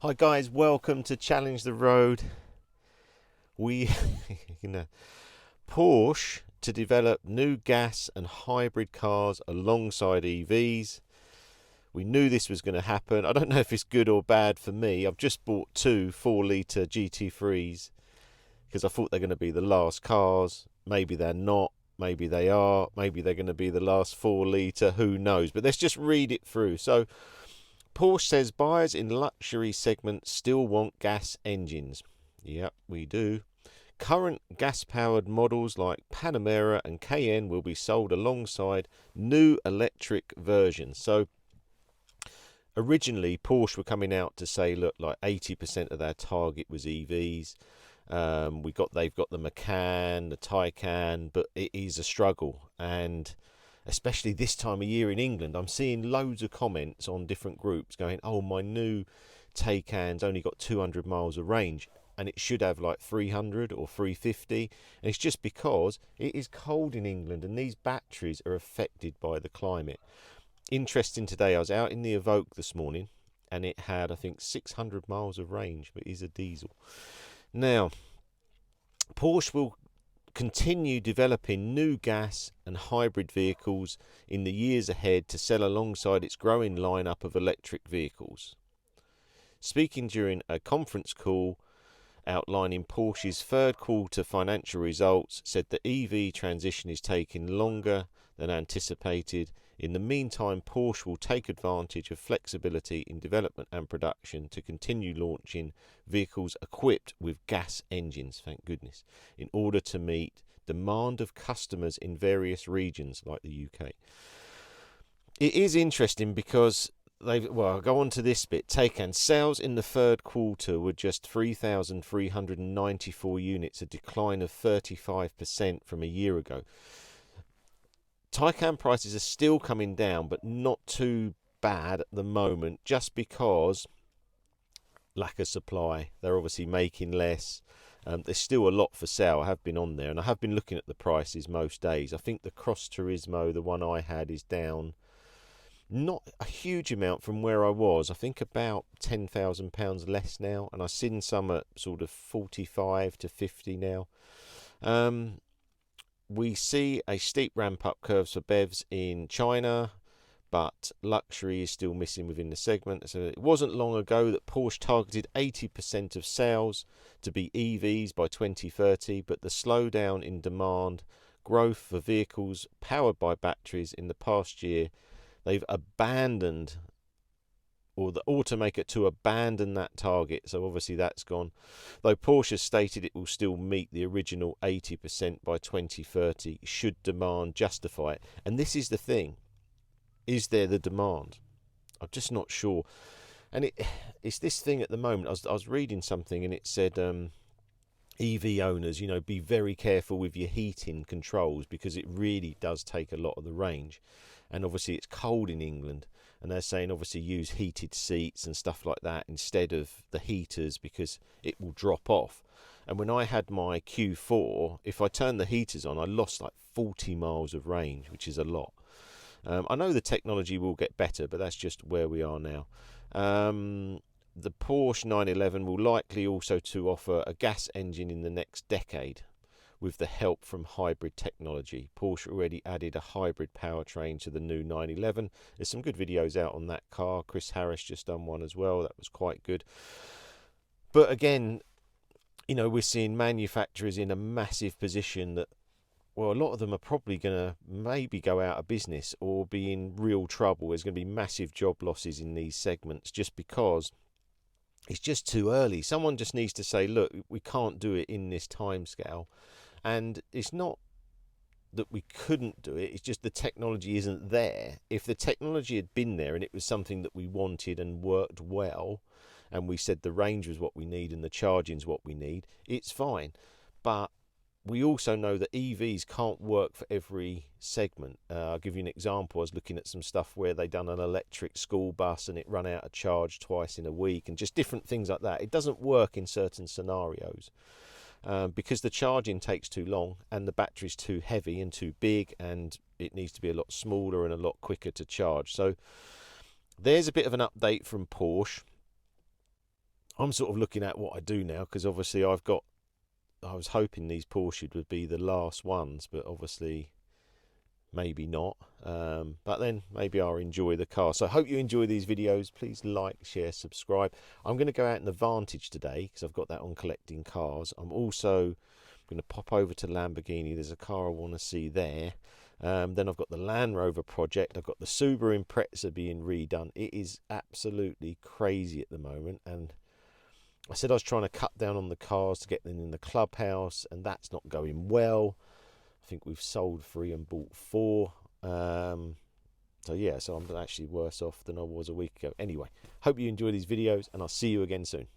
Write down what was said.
Hi guys, welcome to Challenge the Road. We, Porsche to develop new gas and hybrid cars alongside EVs. We knew this was going to happen. I don't know if it's good or bad for me. I've just bought two 4-litre GT3s because I thought they're going to be the last cars. Maybe they're not. Maybe they are. Maybe they're going to be the last 4-litre. Who knows? But let's just read it through. So Porsche says buyers in luxury segment still want gas engines. Yep, we do. Current gas-powered models like Panamera and Cayenne will be sold alongside new electric versions. So originally Porsche were coming out to say, look, like 80% of their target was EVs. They've got the Macan, the Taycan, but it is a struggle, and especially this time of year in England, I'm seeing loads of comments on different groups going, oh, my new Taycan's only got 200 miles of range and it should have like 300 or 350. And it's just because it is cold in England and these batteries are affected by the climate. Interesting today, I was out in the Evoque this morning and it had, I think, 600 miles of range, but it is a diesel. Now, Porsche will continue developing new gas and hybrid vehicles in the years ahead to sell alongside its growing lineup of electric vehicles. Speaking during a conference call outlining Porsche's third quarter financial results, said the EV transition is taking longer than anticipated. In the meantime, Porsche will take advantage of flexibility in development and production to continue launching vehicles equipped with gas engines, thank goodness, in order to meet demand of customers in various regions like the UK. It is interesting because I'll go on to this bit. Taycan sales in the third quarter were just 3,394 units, a decline of 35% from a year ago. Taycan prices are still coming down, but not too bad at the moment, just because lack of supply. They're obviously making less. There's still a lot for sale. I have been on there and I have been looking at the prices most days. I think the Cross Turismo, the one I had, is down not a huge amount from where I was. I think about £10,000 less now, and I've seen some at sort of 45 to 50 now. We see a steep ramp up curves for BEVs in China, but luxury is still missing within the segment. So it wasn't long ago that Porsche targeted 80% of sales to be EVs by 2030, but the slowdown in demand growth for vehicles powered by batteries in the past year, they've abandoned, or the automaker to abandon that target. So obviously that's gone. Though Porsche stated it will still meet the original 80% by 2030 should demand justify it. And this is the thing. Is there the demand? I'm just not sure. And it's this thing at the moment. I was reading something and it said EV owners, be very careful with your heating controls because it really does take a lot of the range. And obviously it's cold in England, and they're saying obviously use heated seats and stuff like that instead of the heaters because it will drop off. And when I had my Q4, if I turned the heaters on, I lost like 40 miles of range, which is a lot. I know the technology will get better, but that's just where we are now. The Porsche 911 will likely also to offer a gas engine in the next decade with the help from hybrid technology. Porsche already added a hybrid powertrain to the new 911. There's some good videos out on that car. Chris Harris just done one as well. That was quite good. But again, we're seeing manufacturers in a massive position that, well, a lot of them are probably going to maybe go out of business or be in real trouble. There's going to be massive job losses in these segments just because it's just too early. Someone just needs to say, look, we can't do it in this time scale. And it's not that we couldn't do it, it's just the technology isn't there. If the technology had been there and it was something that we wanted and worked well, and we said the range was what we need and the charging's what we need, it's fine. But we also know that EVs can't work for every segment. I'll give you an example. I was looking at some stuff where they done an electric school bus and it run out of charge twice in a week and just different things like that. It doesn't work in certain scenarios. Because the charging takes too long and the battery's too heavy and too big, and it needs to be a lot smaller and a lot quicker to charge. So there's a bit of an update from Porsche. I'm sort of looking at what I do now, because obviously I was hoping these Porsche would be the last ones, but obviously maybe not. But then maybe I'll enjoy the car. So I hope you enjoy these videos. Please like, share, subscribe. I'm going to go out in the Vantage today because I've got that on collecting cars. I'm also going to pop over to Lamborghini. There's a car I want to see there. Then I've got the Land Rover project. I've got the Subaru Impreza being redone. It is absolutely crazy at the moment, and I said I was trying to cut down on the cars to get them in the clubhouse, and that's not going well. I think we've sold 3 and bought 4. So yeah, so I'm actually worse off than I was a week ago. Anyway, hope you enjoy these videos, and I'll see you again soon.